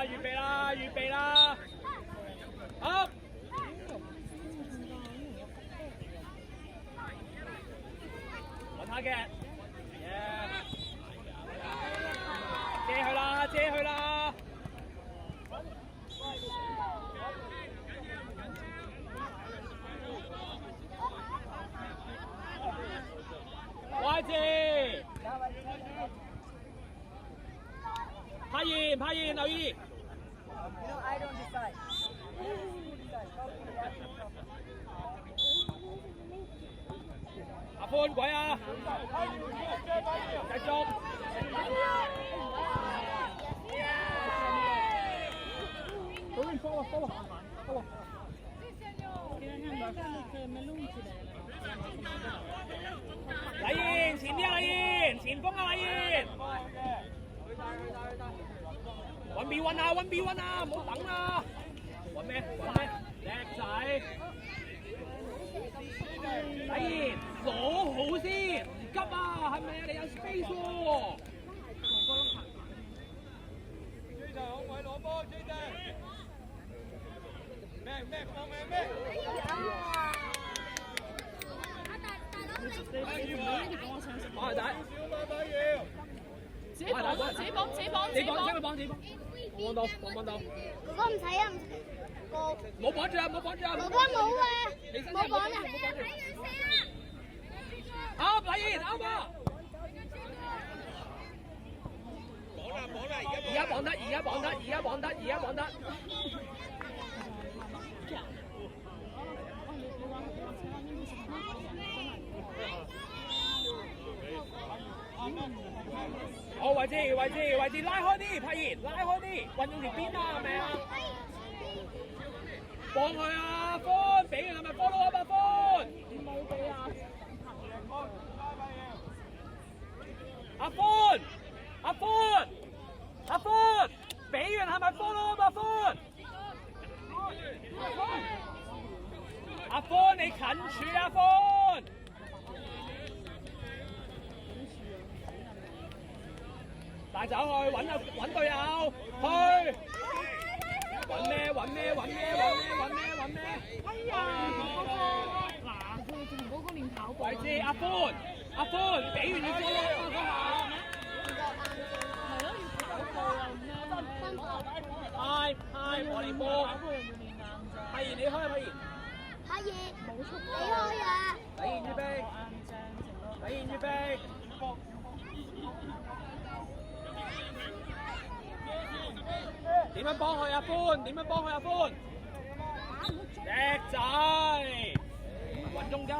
預備啦，預備啦，好。揾下嘅，遮佢啦，遮佢啦。位置，拍現，留意。阿歡鬼啊！繼續。禮賢，前啲啊，禮賢，前鋒啊，禮賢。揾 B 1啊，揾 B 1啊，唔好等啊！揾咩？叻仔！禮賢，攞好先，唔急啊，係咪啊？你有 space 喎。追就好位攞波，追就。咩放咩？馬仔，自己綁，幫佢綁到。哥哥唔使啊，冇綁住啊！哥哥冇啊，冇綁啊。好，禮賢，啱啊！而家綁得。好，位置，拉開啲，柏賢，拉開啲，運用條邊啊，係咪啊？幫佢啊，歡，俾佢係咪 follow up 啊，歡？冇俾啊。阿歡，俾完係咪 follow up 啊，歡？阿歡，你近處啊，歡！帶走去揾隊友去。揾咩？哎呀！嗱，佢仲嗰個練跑步。位置，阿歡，俾完你 follow up 啊，係咯，要跑步又咩？嗨，我哋波。柏賢，你開啊，柏賢。柏賢，冇出，你開啊！禮賢預備。點樣幫佢啊，歡？叻仔，揾中間。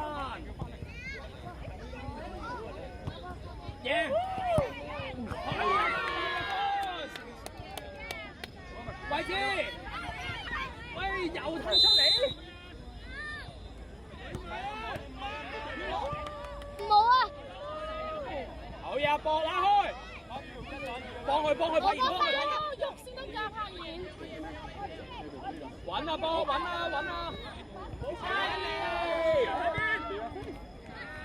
位置，喂，又推出嚟。冇啊！好嘢，博拉開，幫佢，柏賢，喐先得㗎，柏賢。揾啊波，揾啊！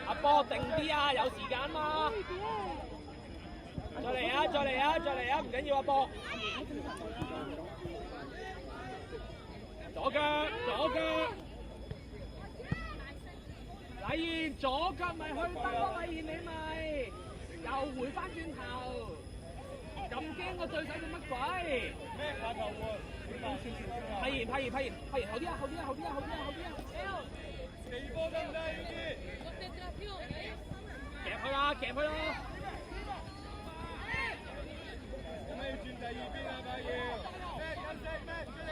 阿波定啲啊，有時間嘛。再嚟啊，唔緊要啊，波。左腳，禮賢左腳咪去得咯，禮賢你咪又回翻轉頭，咁驚個對手做乜鬼？咩下頭喎？柏賢，後啲啊！地波得唔得？夾佢啦！咁咪要轉第二邊啊，柏賢。咩出嚟？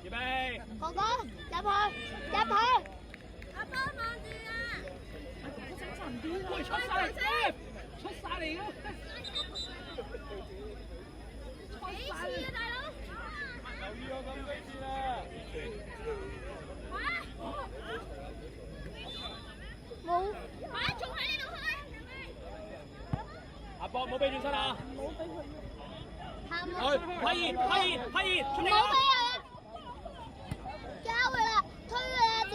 預備。哥哥入去！阿波望住啊！喂，出晒嚟啦！幾次啊，大佬？留意我咁多次啦！冇，仲喺呢度開。阿博冇俾轉身啊！冇俾佢。柏賢，出嚟冇俾啊！交佢啦，推佢啊，姐！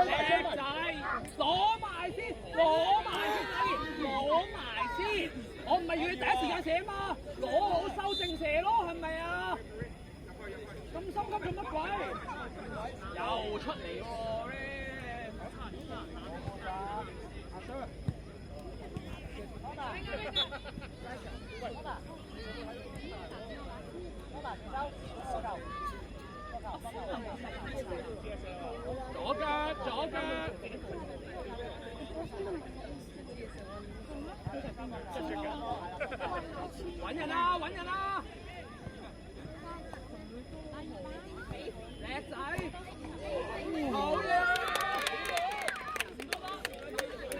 叻仔，攞埋先，柏賢，攞係要你第一時間射嘛，攞好修正射咯，係咪啊？咁心急做乜鬼？又出嚟喎左腳，左腳。揾人啦，揾人啦！叻仔，好嘢！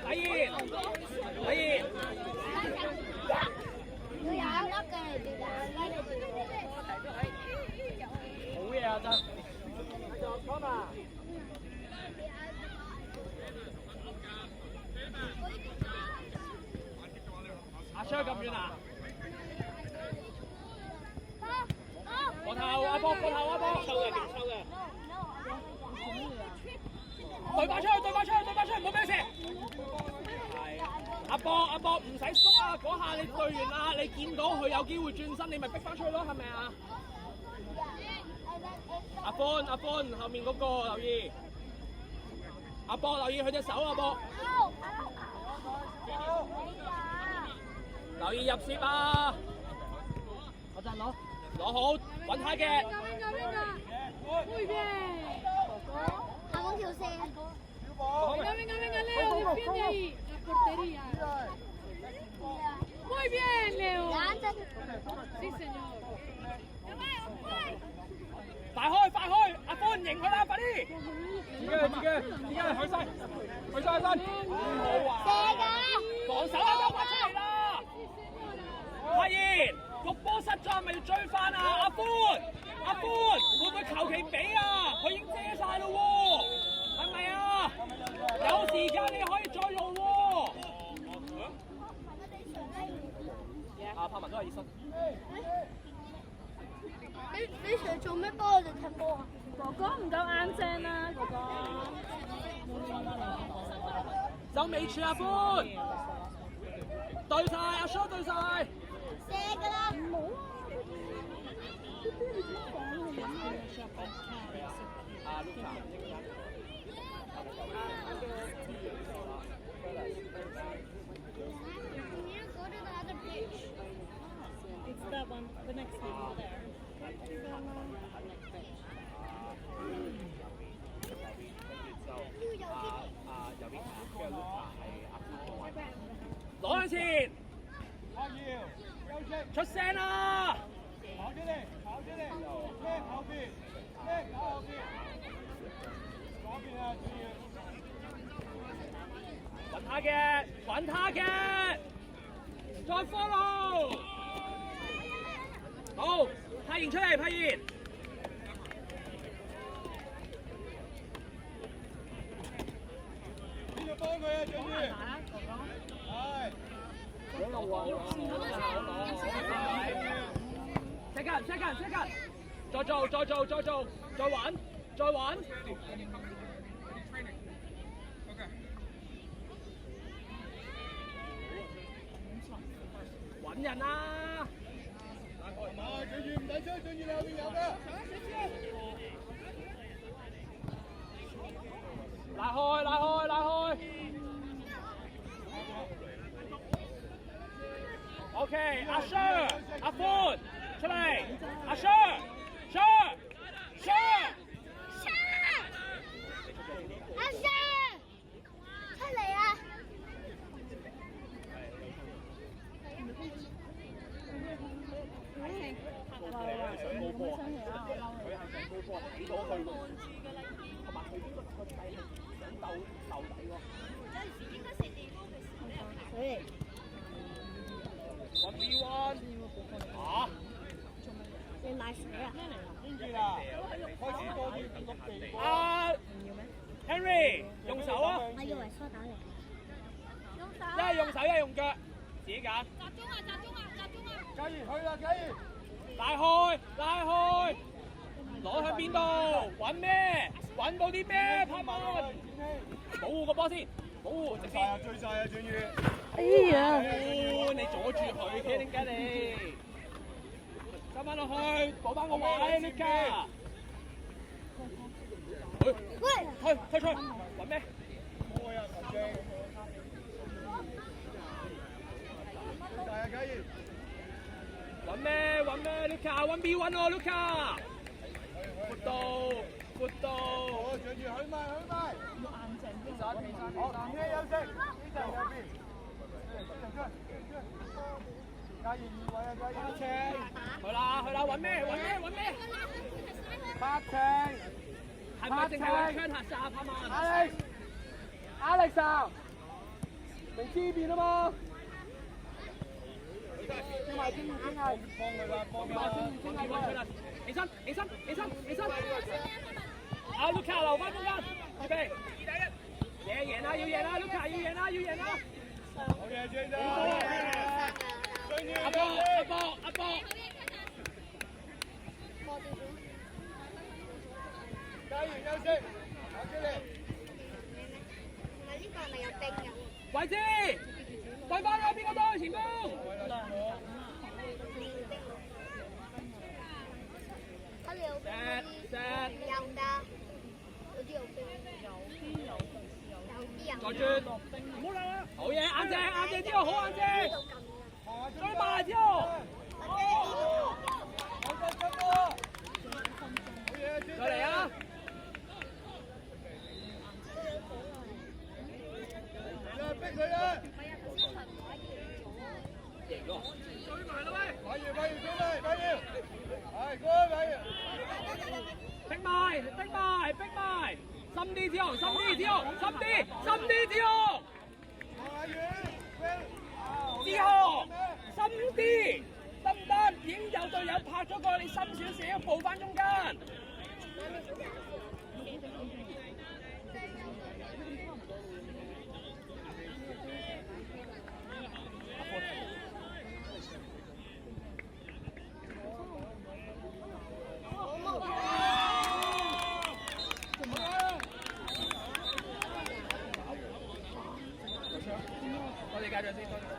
禮賢，禮賢，佢有一粒嘅嚟嘅，好嘢啊真！講嘛？阿 Sir 咁遠啊？個頭阿波，個頭阿波，抽嘅，點抽嘅？對翻出去，對翻出去，對翻出去，唔好俾佢射。係阿波唔使縮啊！嗰下你對完啦，你見到佢有機會轉身，你咪逼翻出去咯，係咪啊？阿歡，後面嗰個留意。阿波留意佢隻手，阿波。留意入攝啊！我陣攞好，揾下嘅。下嗰條線。Venga, Leo, defiende ahí la portería. Muy bien, Leo. Sí, señor. 快開！阿歡迎佢啦，快啲！自己，去晒！好啊！射㗎！防守啊，都發出嚟啦！發現個波失咗，係咪要追翻啊？阿歡，會唔會求其俾啊？佢已經遮晒咯喎，係咪啊？有時間你可以再用喎。阿柏文都係熱身。你想做咩幫我哋踢波啊？哥哥唔夠硬正啊，哥哥。就未處阿歡，對晒阿 Shaw 對晒。射㗎啦！阿 Luca。It's that one, the next one over there. 攞向前，出聲啦！跑出嚟，咩後邊，打後邊，嗰邊啊，注意。揾他嘅，再 follow。好，派賢出嚟，派賢。邊度幫佢啊，俊宇？係。second，再做，再玩。揾人啊！俊宇唔使出，俊宇你後邊有㗎。拉開。OK， 阿 Sir， 阿歡出嚟，阿 Sir， 阿 Sir， 出嚟啊！上高波，佢係上高波睇到佢喎，同埋佢呢個勢係想鬥底喎。有陣時應該食地方嘅時候咧1v1嚇？你買水啊？邊邊啊？開始多啲碌地。阿 Henry 用手啊！我以為梳打嚟。一係用手，一係用腳，自己揀。集中啊！嘉怡去啦，嘉怡。拉開，攞向邊度？揾咩？揾到啲咩？拍波！保護個波先，保護直線。追晒啊，俊宇！哎呀！你阻住佢嘅，點解你？收翻落去，補翻個位 ，Luka。喂，推出，揾咩？開啊，球證。大啊，嘉怡。揾咩？Luka，1 B 1喎，Luka。闊到。我上住許邁。好，唔該休息，呢陣入邊。嘉怡2位啊，嘉怡。去啦，揾咩？拍程。係咪淨係揾槍下殺啊嘛？Alex 啊，明知邊啊嘛。傾埋傾係。幫佢啦，幫佢。起身！啊 ，Luka 留翻中間，預備，贏啦！要贏啦 ，Luka 要贏啦！好嘢，追咗。阿波。嘉怡休息，打出嚟。呢個係咪有冰㗎？位置，對翻啦，邊個多前鋒？我哋有冰嗰啲有㗎，嗰啲有冰。有啲再轉，唔好啦，好嘢，硬淨啲喎，好硬淨，追埋啲喎，再嚟啊！逼佢啦！贏咯！追埋啦喂！快要追嚟，係哥，逼埋，深啲跳，深啲，之後，深啲，得唔得？已經有隊友拍咗過你深少少，步翻中間。我哋家長先。